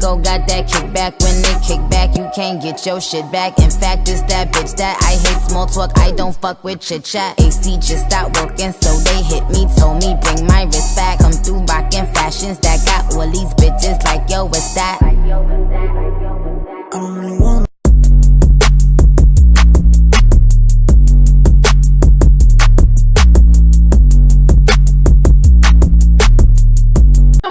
go got that kickback. When they kick back, you can't get your shit back. In fact, it's that bitch that I hate small talk. I don't fuck with chit chat. AC just stopped working, so they hit me, told me bring my wrist back. Come through rockin' fashions that got all these bitches like, yo, what's that? I don't really want.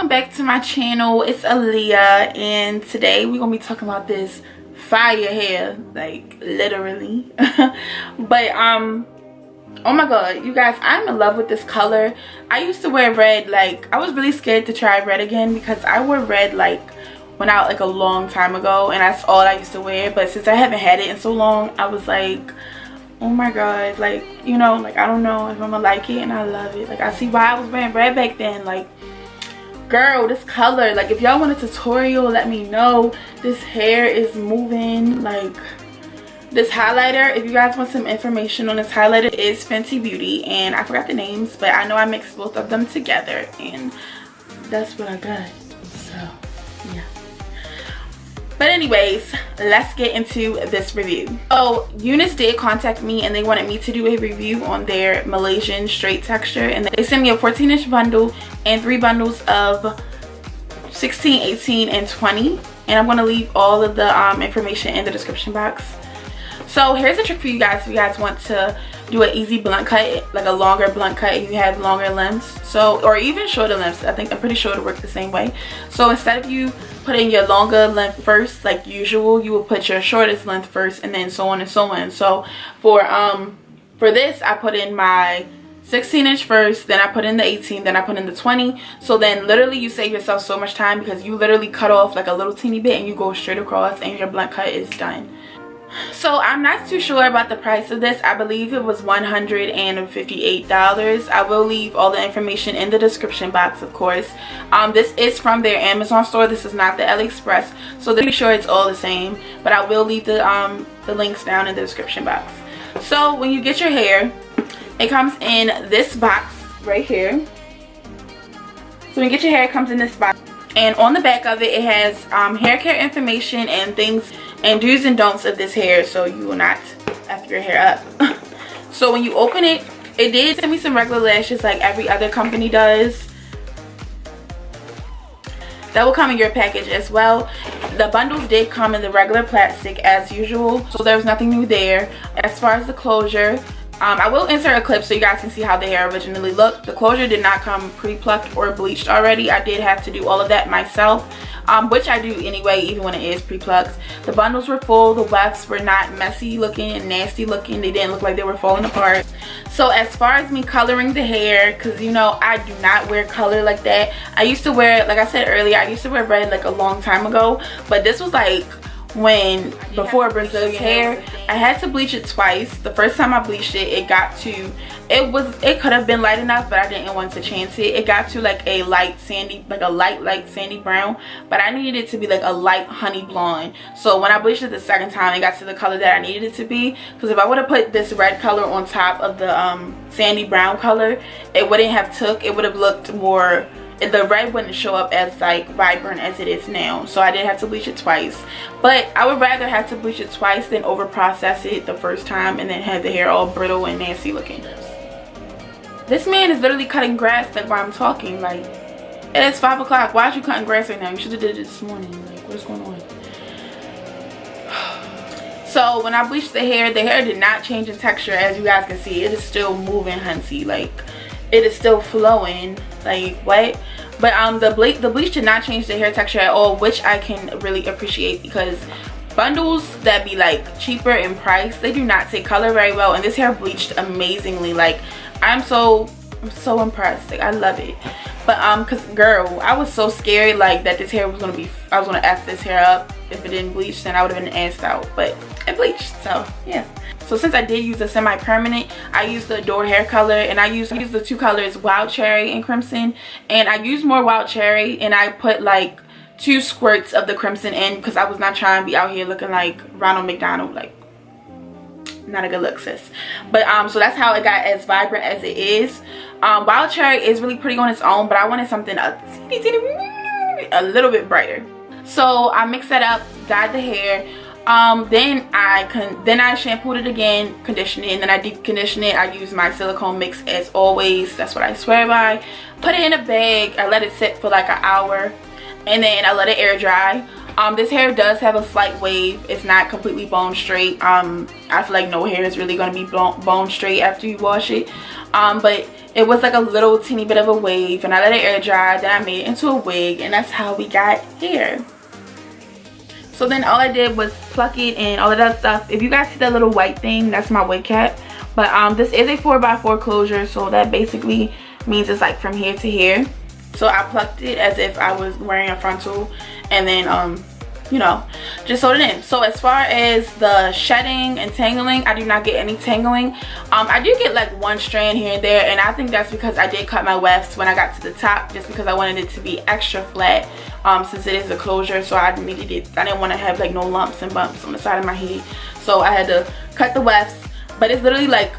Back to my channel, it's Aaliyah, and today we're gonna be talking about this fire hair, like literally. But oh my god, you guys, I'm in love with this color. I used to wear red, like I was really scared to try red again because I wore red like went out like a long time ago, and that's all I used to wear. But since I haven't had it in so long, I was like, oh my god, like, you know, like I don't know if I'm gonna like it, and I love it. Like I see why I was wearing red back then. Like, girl, this color, like if y'all want a tutorial, let me know. This hair is moving. Like this highlighter, if you guys want some information on this highlighter, is Fenty Beauty, and I forgot the names, but I know I mixed both of them together and that's what I got. So yeah, but anyways, let's get into this review. Oh, UNice did contact me and they wanted me to do a review on their Malaysian straight texture, and they sent me a 14-inch bundle and 3 bundles of 16, 18, and 20, and I'm going to leave all of the information in the description box. So here's a trick for you guys if you guys want to do an easy blunt cut, like a longer blunt cut if you have longer lengths, so, or even shorter lengths. I'm pretty sure it'll work the same way. So instead of you putting your longer length first like usual, you will put your shortest length first, and then so on and so on. So for this, I put in my 16-inch first, then I put in the 18, then I put in the 20. So then literally you save yourself so much time because you literally cut off like a little teeny bit and you go straight across and your blunt cut is done. So I'm not too sure about the price of this. I believe it was $158. I will leave all the information in the description box, of course. This is from their Amazon store. This is not the AliExpress, so they're sure it's all the same, but I will leave the links down in the description box. So when you get your hair, it comes in this box right here. So when you get your hair, it comes in this box, and on the back of it, it has hair care information and things and do's and don'ts of this hair, so you will not F your hair up. So when you open it, it did send me some regular lashes like every other company does. That will come in your package as well. The bundles did come in the regular plastic as usual, so there was nothing new there. As far as the closure, I will insert a clip so you guys can see how the hair originally looked. The closure did not come pre-plucked or bleached already. I did have to do all of that myself, which I do anyway even when it is pre-plucked. The bundles were full. The wefts were not messy looking and nasty looking. They didn't look like they were falling apart. So as far as me coloring the hair, because you know I do not wear color like that. I used to wear, like I said earlier, I used to wear red like a long time ago, but this was like before Brazilian hair. I had to bleach it twice. The first time I bleached it, it could have been light enough, but I didn't want to chance it. It got to like a light sandy, like a light sandy brown, but I needed it to be like a light honey blonde. So when I bleached it the second time, it got to the color that I needed it to be, because if I would have put this red color on top of the sandy brown color, it wouldn't have took. It would have looked more, the red wouldn't show up as like vibrant as it is now. So I did have to bleach it twice, but I would rather have to bleach it twice than over process it the first time and then have the hair all brittle and nasty looking. This man is literally cutting grass like while I'm talking. Like, it's 5 o'clock. Why are you cutting grass right now? You should have did it this morning. Like, what's going on? So when I bleached the hair did not change in texture. As you guys can see, it is still moving, hunty. Like, it is still flowing. Like, what? But the bleach did not change the hair texture at all, which I can really appreciate, because bundles that be like cheaper in price, they do not take color very well, and this hair bleached amazingly. Like, I'm so impressed. Like, I love it. But because girl, I was so scared like that this hair was gonna be, I was gonna F this hair up. If it didn't bleach, then I would have been assed out, but it bleached, so yeah. So since I did use a semi-permanent, I used the Adore hair color, and I used the 2 colors, Wild Cherry and Crimson. And I used more Wild Cherry, and I put like 2 squirts of the Crimson in, because I was not trying to be out here looking like Ronald McDonald. Like, not a good look, sis. But so that's how it got as vibrant as it is. Wild Cherry is really pretty on its own, but I wanted something a little bit brighter. So I mixed that up, dyed the hair. Then I shampooed it again, conditioned it, and then I deep conditioned it. I used my silicone mix as always. That's what I swear by. Put it in a bag. I let it sit for like an hour, and then I let it air dry. This hair does have a slight wave. It's not completely bone straight. I feel like no hair is really going to be bone straight after you wash it. But it was like a little teeny bit of a wave, and I let it air dry. Then I made it into a wig, and that's how we got hair. So then all I did was pluck it and all of that stuff. If you guys see that little white thing, that's my wig cap. But this is a 4x4 closure, so that basically means it's like from here to here. So I plucked it as if I was wearing a frontal, and then you know, just sewed it in. So as far as the shedding and tangling, I do not get any tangling. I do get like one strand here and there, and I think that's because I did cut my wefts when I got to the top, just because I wanted it to be extra flat, since it is a closure. So I needed it, I didn't want to have like no lumps and bumps on the side of my head, so I had to cut the wefts. But it's literally like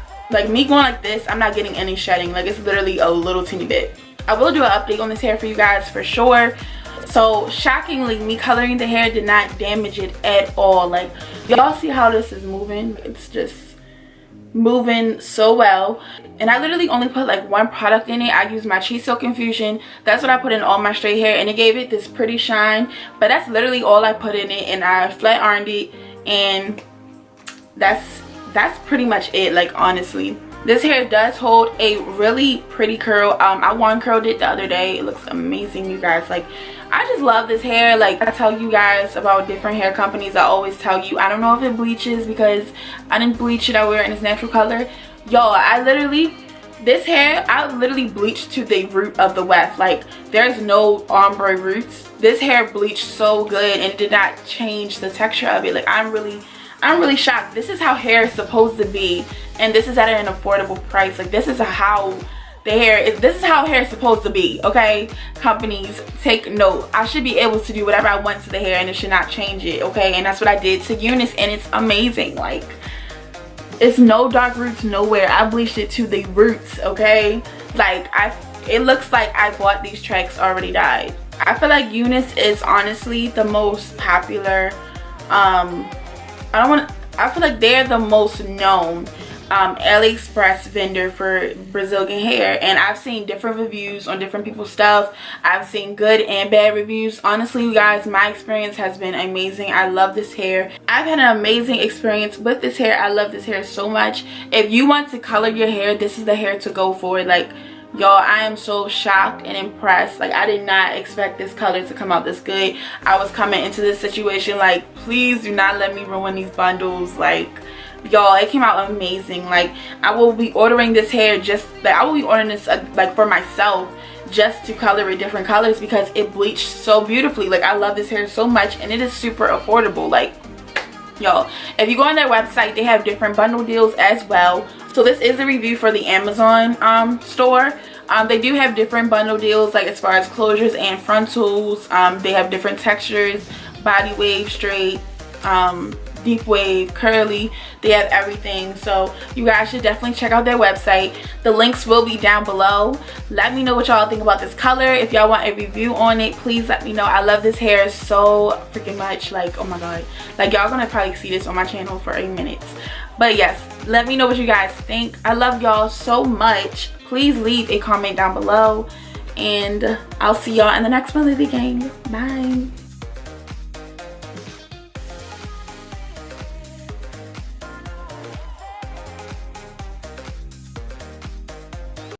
me going like this, I'm not getting any shedding. Like, it's literally a little teeny bit. I will do an update on this hair for you guys for sure. So shockingly, me coloring the hair did not damage it at all. Like, y'all see how this is moving? It's just moving so well. And I literally only put like one product in it. I used my Cheese Silk Infusion. That's what I put in all my straight hair, and it gave it this pretty shine. But that's literally all I put in it, and I flat ironed it, and that's pretty much it. Like, honestly, this hair does hold a really pretty curl. I one curled it the other day. It looks amazing, you guys. Like, I just love this hair. Like, I tell you guys about different hair companies, I always tell you, I don't know if it bleaches because I didn't bleach it. I wear it in its natural color. Y'all, this hair, I literally bleached to the root of the weft. Like, there's no ombre roots. This hair bleached so good, and it did not change the texture of it. Like, I'm really shocked. This is how hair is supposed to be, and this is at an affordable price. Like, this is how hair is supposed to be, okay? Companies, take note. I should be able to do whatever I want to the hair, and it should not change it, okay? And that's what I did to UNice, and it's amazing. Like, it's no dark roots nowhere. I bleached it to the roots, okay? Like, it looks like I bought these tracks already dyed. I feel like UNice is honestly the most popular. I feel like they're the most known AliExpress vendor for Brazilian hair, and I've seen different reviews on different people's stuff. I've seen good and bad reviews. Honestly, you guys, my experience has been amazing. I love this hair. I've had an amazing experience with this hair. I love this hair so much. If you want to color your hair, this is the hair to go for. Like, y'all, I am so shocked and impressed. Like, I did not expect this color to come out this good. I was coming into this situation like, please do not let me ruin these bundles. Like, y'all, it came out amazing. Like, I will be ordering this hair like for myself, just to color it different colors, because it bleached so beautifully. Like, I love this hair so much, and it is super affordable. Like, y'all, if you go on their website, they have different bundle deals as well. So this is a review for the Amazon store. They do have different bundle deals, like as far as closures and frontals. They have different textures: body wave, straight, deep wave, curly. They have everything. So you guys should definitely check out their website. The links will be down below. Let me know what y'all think about this color. If y'all want a review on it, please let me know. I love this hair so freaking much. Like, oh my god, like, y'all gonna probably see this on my channel for a minute. But yes, let me know what you guys think. I love y'all so much. Please leave a comment down below, and I'll see y'all in the next one of the game. Bye.